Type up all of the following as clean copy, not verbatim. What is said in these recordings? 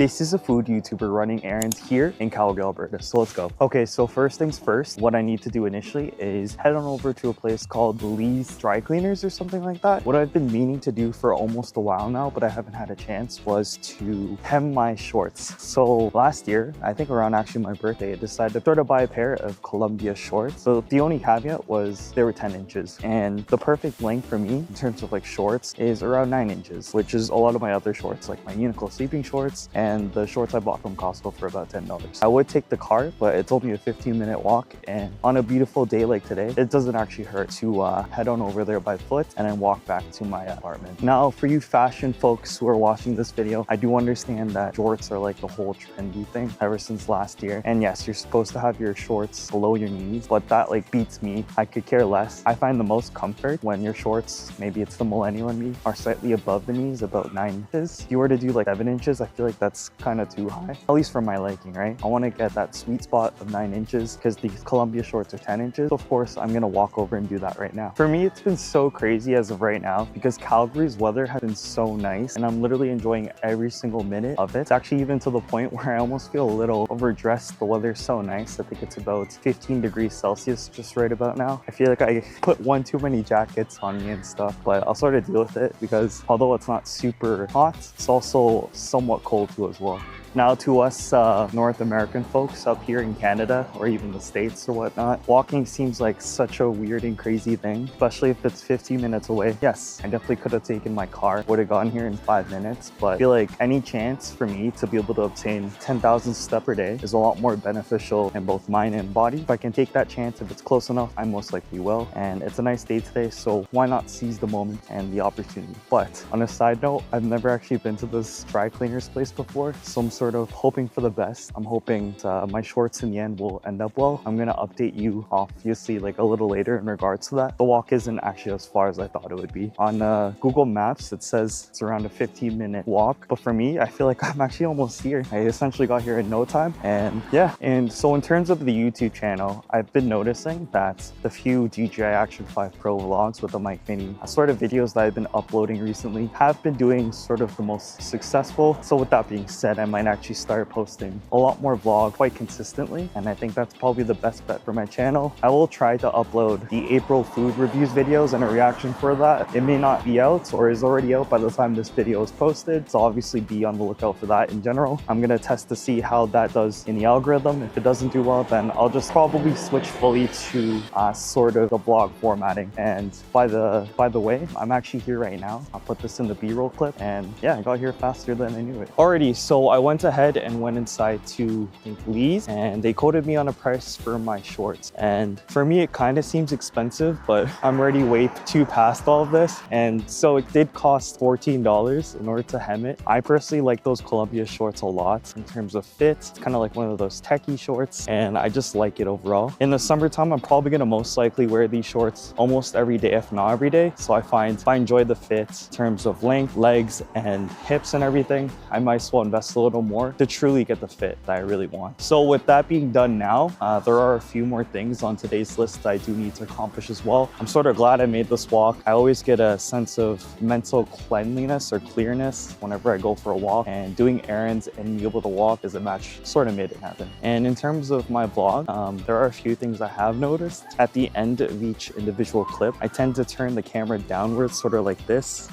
This is a food YouTuber running errands here in Calgary, Alberta. So let's go. Okay, so first things first, what I need to do initially is head on over to a place called Lee's Dry Cleaners or something like that. What I've been meaning to do for almost a while now, but I haven't had a chance, was to hem my shorts. So last year, I think around actually my birthday, I decided to sort of buy a pair of Columbia shorts. So the only caveat was they were 10 inches. And the perfect length for me in terms of like shorts is around 9 inches, which is a lot of my other shorts, like my Uniqlo sleeping shorts and the shorts I bought from Costco for about $10. I would take the car, but it's only a 15-minute walk. And on a beautiful day like today, it doesn't actually hurt to head on over there by foot and then walk back to my apartment. Now, for you fashion folks who are watching this video, I do understand that shorts are like the whole trendy thing ever since last year. And yes, you're supposed to have your shorts below your knees, but that like beats me. I could care less. I find the most comfort when your shorts, maybe it's the millennial in me, are slightly above the knees, about 9 inches. If you were to do like 7 inches, I feel like that's kind of too high, at least for my liking, right? I want to get that sweet spot of 9 inches because these Columbia shorts are 10 inches. So of course, I'm going to walk over and do that right now. For me, it's been so crazy as of right now because Calgary's weather has been so nice and I'm literally enjoying every single minute of it. It's actually even to the point where I almost feel a little overdressed. The weather's so nice. I think it's about 15 degrees Celsius just right about now. I feel like I put one too many jackets on me and stuff, but I'll sort of deal with it because although it's not super hot, it's also somewhat cold too as well. Now to us North American folks up here in Canada or even the States or whatnot, walking seems like such a weird and crazy thing, especially if it's 15 minutes away. Yes, I definitely could have taken my car, would have gotten here in 5 minutes, but I feel like any chance for me to be able to obtain 10,000 steps per day is a lot more beneficial in both mind and body. If I can take that chance, if it's close enough, I most likely will. And it's a nice day today, so why not seize the moment and the opportunity? But on a side note, I've never actually been to this dry cleaners place before, so I'm sort of hoping for the best. I'm hoping my shorts in the end will end up well. I'm gonna update you obviously like a little later in regards to that. The walk isn't actually as far as I thought it would be. On Google Maps, it says it's around a 15-minute walk, but for me, I feel like I'm actually almost here. I essentially got here in no time. And yeah, and so in terms of the YouTube channel, I've been noticing that the few DJI Action 5 Pro vlogs with the mic mini sort of videos that I've been uploading recently have been doing sort of the most successful. So with that being said, I might actually start posting a lot more vlogs quite consistently, and I think that's probably the best bet for my channel. I will try to upload the April food reviews videos and a reaction for that. It may not be out or is already out by the time this video is posted, so obviously be on the lookout for that in general. I'm gonna test to see how that does in the algorithm. If it doesn't do well, then I'll just probably switch fully to sort of the vlog formatting. And by the way, I'm actually here right now. I'll put this in the B-roll clip, and yeah, I got here faster than I knew it. Alrighty, so I went ahead and went inside to Lee's, and they quoted me on a price for my shorts. And for me, it kind of seems expensive, but I'm already way too past all of this. And so it did cost $14 in order to hem it. I personally like those Columbia shorts a lot in terms of fit. It's kind of like one of those techie shorts, and I just like it overall. In the summertime, I'm probably gonna most likely wear these shorts almost every day, if not every day. So I find if I enjoy the fit in terms of length, legs, and hips and everything, I might as well invest a little more to truly get the fit that I really want. So with that being done now, there are a few more things on today's list that I do need to accomplish as well. I'm sort of glad I made this walk. I always get a sense of mental cleanliness or clearness whenever I go for a walk, and doing errands and being able to walk as a match sort of made it happen. And in terms of my vlog, there are a few things I have noticed. At the end of each individual clip, I tend to turn the camera downwards, sort of like this,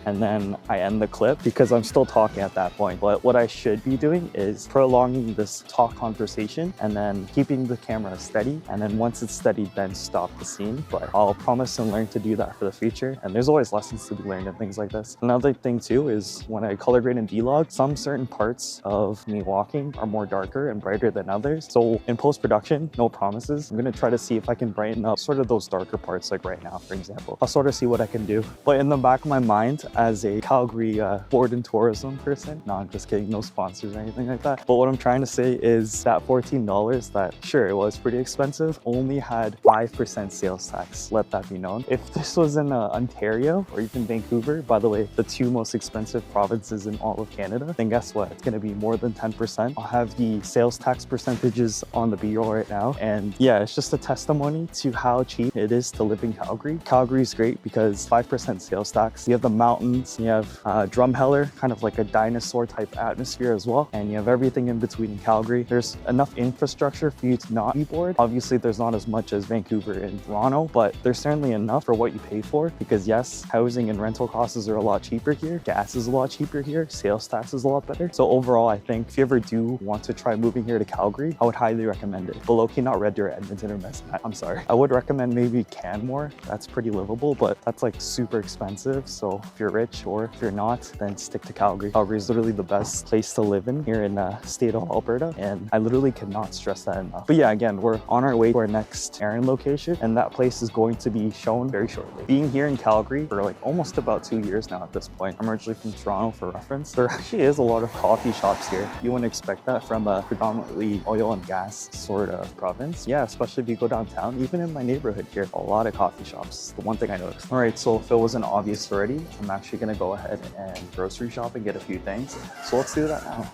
and then I end the clip because I'm still talking at that point. But what I should be doing is prolonging this talk conversation and then keeping the camera steady. And then once it's steady, then stop the scene. But I'll promise and learn to do that for the future. And there's always lessons to be learned and things like this. Another thing too is when I color grade and vlog, some certain parts of me walking are more darker and brighter than others. So in post-production, no promises. I'm gonna try to see if I can brighten up sort of those darker parts, like right now, for example. I'll sort of see what I can do. But in the back of my mind, as a Calgary board and tourism person. No, I'm just kidding, no sponsors or anything like that. But what I'm trying to say is that $14 that, sure, it was pretty expensive, only had 5% sales tax. Let that be known. If this was in Ontario or even Vancouver, by the way, the two most expensive provinces in all of Canada, then guess what? It's gonna be more than 10%. I'll have the sales tax percentages on the B-roll right now. And yeah, it's just a testimony to how cheap it is to live in Calgary. Calgary is great because 5% sales tax. You have the mountain mountains. You have Drumheller, kind of like a dinosaur type atmosphere as well. And you have everything in between in Calgary. There's enough infrastructure for you to not be bored. Obviously, there's not as much as Vancouver and Toronto, but there's certainly enough for what you pay for, because yes, housing and rental costs are a lot cheaper here. Gas is a lot cheaper here. Sales tax is a lot better. So overall, I think if you ever do want to try moving here to Calgary, I would highly recommend it. But low-key not Red Deer, Edmonton, or Medicine. I'm sorry. I would recommend maybe Canmore. That's pretty livable, but that's like super expensive. So if you're rich or if you're not, then stick to Calgary. Calgary is literally the best place to live in here in the state of Alberta. And I literally cannot stress that enough. But yeah, again, we're on our way to our next errand location, and that place is going to be shown very shortly. Being here in Calgary for like almost about 2 years now at this point. I'm originally from Toronto for reference. There actually is a lot of coffee shops here. You wouldn't expect that from a predominantly oil and gas sort of province. Yeah, especially if you go downtown, even in my neighborhood here, a lot of coffee shops. The one thing I noticed. All right, so if it wasn't obvious already, I'm actually gonna go ahead and grocery shop and get a few things. So let's do that now.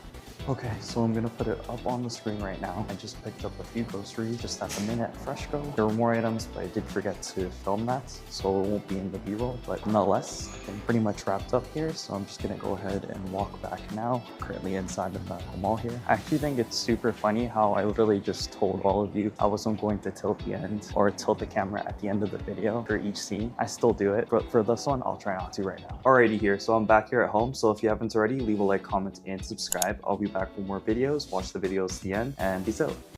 Okay, so I'm gonna put it up on the screen right now. I just picked up a few groceries just at the minute at Freshco. There were more items, but I did forget to film that, so it won't be in the B-roll. But nonetheless, I'm pretty much wrapped up here, so I'm just gonna go ahead and walk back now. Currently inside of the mall here. I actually think it's super funny how I literally just told all of you I wasn't going to tilt the end or tilt the camera at the end of the video for each scene. I still do it, but for this one, I'll try not to right now. Alrighty here, so I'm back here at home. So if you haven't already, leave a like, comment, and subscribe. I'll be back for more videos. Watch the videos to the end, and peace out.